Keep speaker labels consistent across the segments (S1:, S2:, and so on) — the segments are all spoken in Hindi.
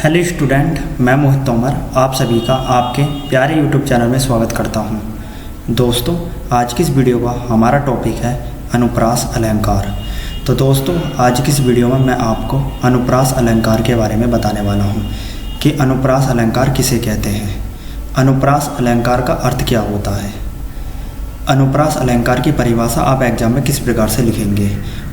S1: हेलो स्टूडेंट, मैं मोहित तोमर आप सभी का आपके प्यारे यूट्यूब चैनल में स्वागत करता हूं। दोस्तों, आज की इस वीडियो का हमारा टॉपिक है अनुप्रास अलंकार। तो दोस्तों, आज की इस वीडियो में मैं आपको अनुप्रास अलंकार के बारे में बताने वाला हूं कि अनुप्रास अलंकार किसे कहते हैं, अनुप्रास अलंकार का अर्थ क्या होता है, अनुप्रास अलंकार की परिभाषा आप एग्जाम में किस प्रकार से लिखेंगे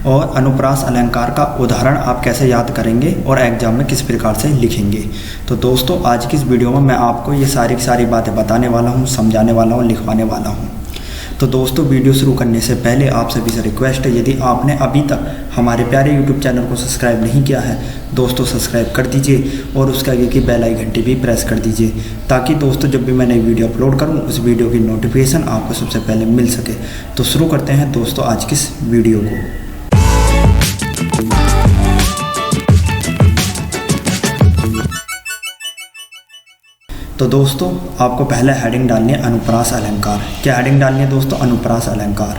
S1: और अनुप्रास अलंकार का उदाहरण आप कैसे याद करेंगे और एग्जाम में किस प्रकार से लिखेंगे। तो दोस्तों, आज की इस वीडियो में मैं आपको ये सारी बातें बताने वाला हूँ, समझाने वाला हूँ, लिखवाने वाला हूँ। तो दोस्तों, वीडियो शुरू करने से पहले आप सभी से रिक्वेस्ट है, यदि आपने अभी तक हमारे प्यारे यूट्यूब चैनल को सब्सक्राइब नहीं किया है दोस्तों सब्सक्राइब कर दीजिए और उसके आगे की बेल आइकन घंटी भी प्रेस कर दीजिए, ताकि दोस्तों जब भी मैं नई वीडियो अपलोड करूं उस वीडियो की नोटिफिकेशन आपको सबसे पहले मिल सके। तो शुरू करते हैं दोस्तों आज की इस वीडियो को। तो दोस्तों, आपको पहले हेडिंग डालनी है अनुप्रास अलंकार। क्या हेडिंग डालनी है दोस्तों? अनुप्रास अलंकार।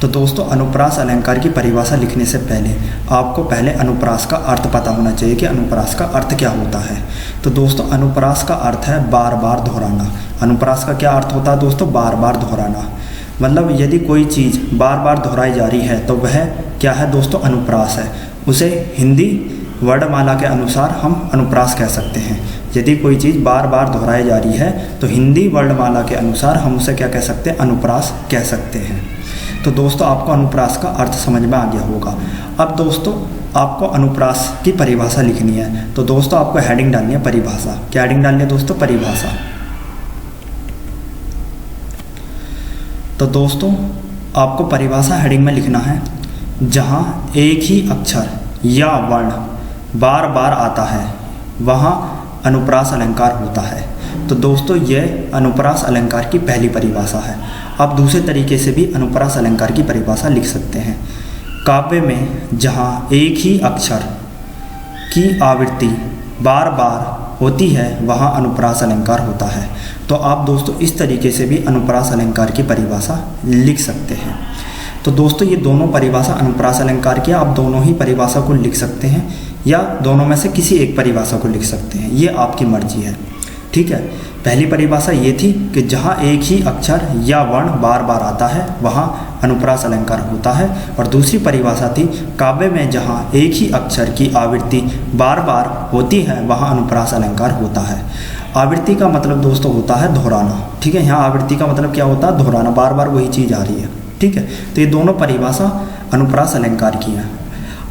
S1: तो दोस्तों, अनुप्रास अलंकार की परिभाषा लिखने से पहले आपको पहले अनुप्रास का अर्थ पता होना चाहिए कि अनुप्रास का अर्थ क्या होता है। तो दोस्तों, अनुप्रास का अर्थ है बार बार दोहराना। अनुप्रास का क्या अर्थ होता है दोस्तों? बार बार दोहराना। मतलब यदि कोई चीज़ बार बार दोहराई जा रही है तो वह क्या है दोस्तों? अनुप्रास है। उसे हिंदी वर्णमाला के अनुसार हम अनुप्रास कह सकते हैं। यदि कोई चीज़ बार बार दोहराई जा रही है तो हिंदी वर्णमाला के अनुसार हम उसे क्या कह सकते हैं? अनुप्रास कह सकते हैं। तो दोस्तों, आपको अनुप्रास का अर्थ समझ में आ गया होगा। अब दोस्तों, आपको अनुप्रास की परिभाषा लिखनी है। तो दोस्तों, आपको हेडिंग डालनी है परिभाषा। क्या हेडिंग डालनी है दोस्तों? परिभाषा। तो दोस्तों, आपको परिभाषा हेडिंग में लिखना है जहाँ एक ही अक्षर या वर्ण बार बार आता है वहाँ अनुप्रास अलंकार होता है। तो दोस्तों, यह अनुप्रास अलंकार की पहली परिभाषा है। आप दूसरे तरीके से भी अनुप्रास अलंकार की परिभाषा लिख सकते हैं। काव्य में जहाँ एक ही अक्षर की आवृत्ति बार बार होती है वहाँ अनुप्रास अलंकार होता है। तो आप दोस्तों इस तरीके से भी अनुप्रास अलंकार की परिभाषा लिख सकते हैं। तो दोस्तों, ये दोनों परिभाषा अनुप्रास अलंकार की, आप दोनों ही परिभाषा को लिख सकते हैं या दोनों में से किसी एक परिभाषा को लिख सकते हैं, ये आपकी मर्जी है। ठीक है, पहली परिभाषा ये थी कि जहाँ एक ही अक्षर या वर्ण बार बार आता है वहाँ अनुप्रास अलंकार होता है, और दूसरी परिभाषा थी काव्य में जहाँ एक ही अक्षर की आवृत्ति बार बार होती है वहाँ अनुप्रास अलंकार होता है। आवृत्ति का मतलब दोस्तों होता है दोहराना। ठीक है, यहाँ आवृत्ति का मतलब क्या होता है? दोहराना, बार बार वही चीज़ आ रही है। ठीक है, तो ये दोनों परिभाषा अनुप्रास अलंकार की है।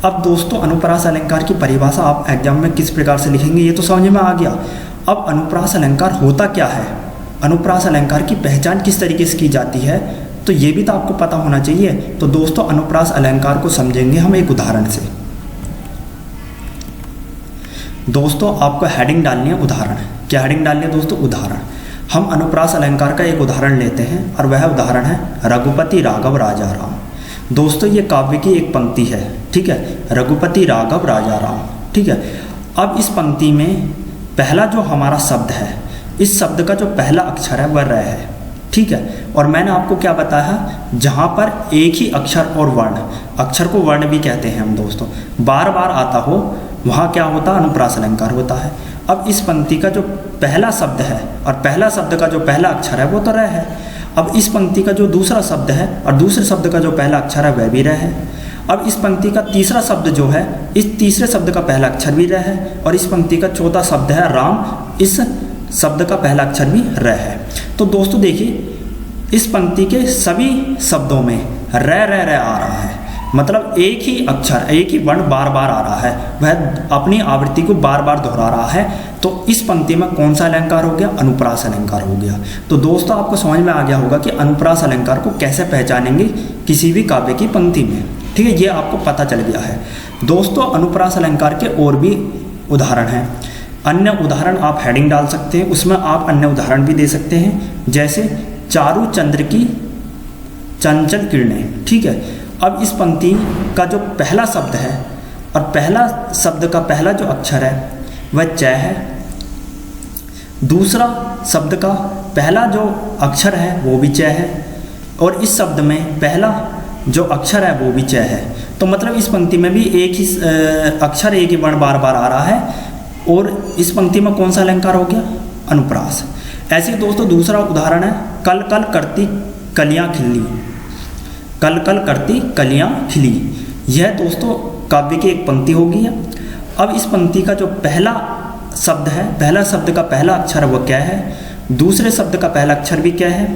S1: अब दोस्तों, अनुप्रास अलंकार की परिभाषा आप एग्जाम में किस प्रकार से लिखेंगे ये तो समझ में आ गया। अब अनुप्रास अलंकार होता क्या है, अनुप्रास अलंकार की पहचान किस तरीके से की जाती है, तो ये भी तो आपको पता होना चाहिए। तो दोस्तों, अनुप्रास अलंकार को समझेंगे हम एक उदाहरण से। दोस्तों, आपको हेडिंग डालनी है उदाहरण। क्या हेडिंग डालनी है दोस्तों? उदाहरण। हम अनुप्रास अलंकार का एक उदाहरण लेते हैं और वह उदाहरण है रघुपति राघव राजा राम। दोस्तों, ये काव्य की एक पंक्ति है। ठीक है, रघुपति राघव राजा राम। ठीक है, अब इस पंक्ति में पहला जो हमारा शब्द है, इस शब्द का जो पहला अक्षर है वह र है। ठीक है, और मैंने आपको क्या बताया, जहाँ पर एक ही अक्षर और वर्ण, अक्षर को वर्ण भी कहते हैं हम दोस्तों, बार बार आता हो वहाँ क्या होता है? अनुप्रास अलंकार होता है। अब इस पंक्ति का जो पहला शब्द है और पहला शब्द का जो पहला अक्षर है वो तो र है। अब इस पंक्ति का जो दूसरा शब्द है और दूसरे शब्द का जो पहला अक्षर है वह भी र है। अब इस पंक्ति का तीसरा शब्द जो है, इस तीसरे शब्द का पहला अक्षर भी र है, और इस पंक्ति का चौथा शब्द है राम, इस शब्द का पहला अक्षर भी र है। तो दोस्तों देखिए, इस पंक्ति के सभी शब्दों में र आ रहा है। मतलब एक ही अक्षर, एक ही वर्ण बार बार आ रहा है, वह अपनी आवृत्ति को बार बार दोहरा रहा है। तो इस पंक्ति में कौन सा अलंकार हो गया? अनुप्रास अलंकार हो गया। तो दोस्तों, आपको समझ में आ गया होगा कि अनुप्रास अलंकार को कैसे पहचानेंगे किसी भी काव्य की पंक्ति में। ठीक है, ये आपको पता चल गया है। दोस्तों, अनुप्रास अलंकार के और भी उदाहरण हैं। अन्य उदाहरण आप हेडिंग डाल सकते हैं, उसमें आप अन्य उदाहरण भी दे सकते हैं, जैसे चारु चंद्र की चंचल किरणें। ठीक है, अब इस पंक्ति का जो पहला शब्द है और पहला शब्द का पहला जो अक्षर है वह च है, दूसरा शब्द का पहला जो अक्षर है वो भी च है, और इस शब्द में पहला जो अक्षर है वो भी च है। तो मतलब इस पंक्ति में भी एक ही अक्षर, एक ही वर्ण बार बार आ रहा है। और इस पंक्ति में कौन सा अलंकार हो गया? अनुप्रास। ऐसे ही दोस्तों दूसरा उदाहरण है कल कल करती कलियां खिली। कल कल करती कलियां खिली, यह दोस्तों काव्य की एक पंक्ति होगी। अब इस पंक्ति का जो पहला शब्द है, पहला शब्द का पहला अक्षर वो क्या है, दूसरे शब्द का पहला अक्षर भी क्या है,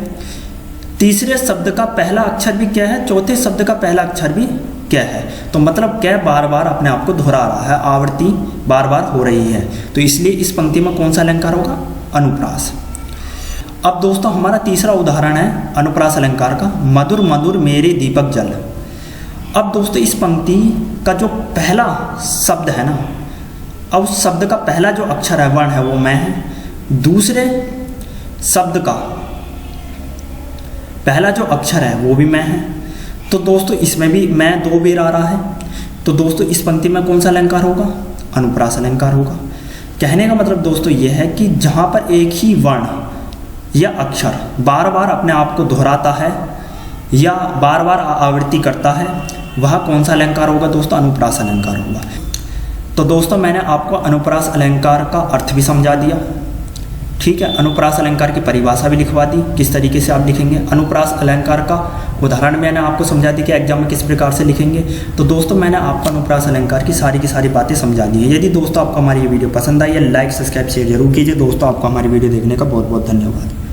S1: तीसरे शब्द का पहला अक्षर भी क्या है, चौथे शब्द का पहला अक्षर भी क्या है। तो मतलब क्या बार बार अपने आप को दोहरा रहा है, आवृत्ति बार बार हो रही है, तो इसलिए इस पंक्ति में कौन सा अलंकार होगा? अनुप्रास। अब दोस्तों हमारा तीसरा उदाहरण है अनुप्रास अलंकार का, मधुर मधुर मेरे दीपक जल। अब दोस्तों इस पंक्ति का जो पहला शब्द है ना, अब उस शब्द का पहला जो अक्षर है, वर्ण है, वो मैं है। दूसरे शब्द का पहला जो अक्षर है वो भी मैं है। तो दोस्तों इसमें भी मैं दो बार आ रहा है, तो दोस्तों इस पंक्ति में कौन सा अलंकार होगा? अनुप्रास अलंकार होगा। कहने का मतलब दोस्तों ये है कि जहाँ पर एक ही वर्ण या अक्षर बार बार अपने आप को दोहराता है या बार बार आवृत्ति करता है, वह कौन सा अलंकार होगा दोस्तों? अनुप्रास अलंकार होगा। तो दोस्तों मैंने आपको अनुप्रास अलंकार का अर्थ भी समझा दिया, ठीक है। अनुप्रास अलंकार की परिभाषा भी लिखवा दी, किस तरीके से आप लिखेंगे। अनुप्रास अलंकार का उदाहरण मैंने आपको समझा दी कि एग्जाम में किस प्रकार से लिखेंगे। तो दोस्तों मैंने आपको अनुप्रास अलंकार की सारी बातें समझा दी है। यदि दोस्तों आपको हमारी ये वीडियो पसंद आई है, लाइक सब्सक्राइब शेयर जरूर कीजिए। दोस्तों आपको हमारी वीडियो देखने का बहुत बहुत धन्यवाद।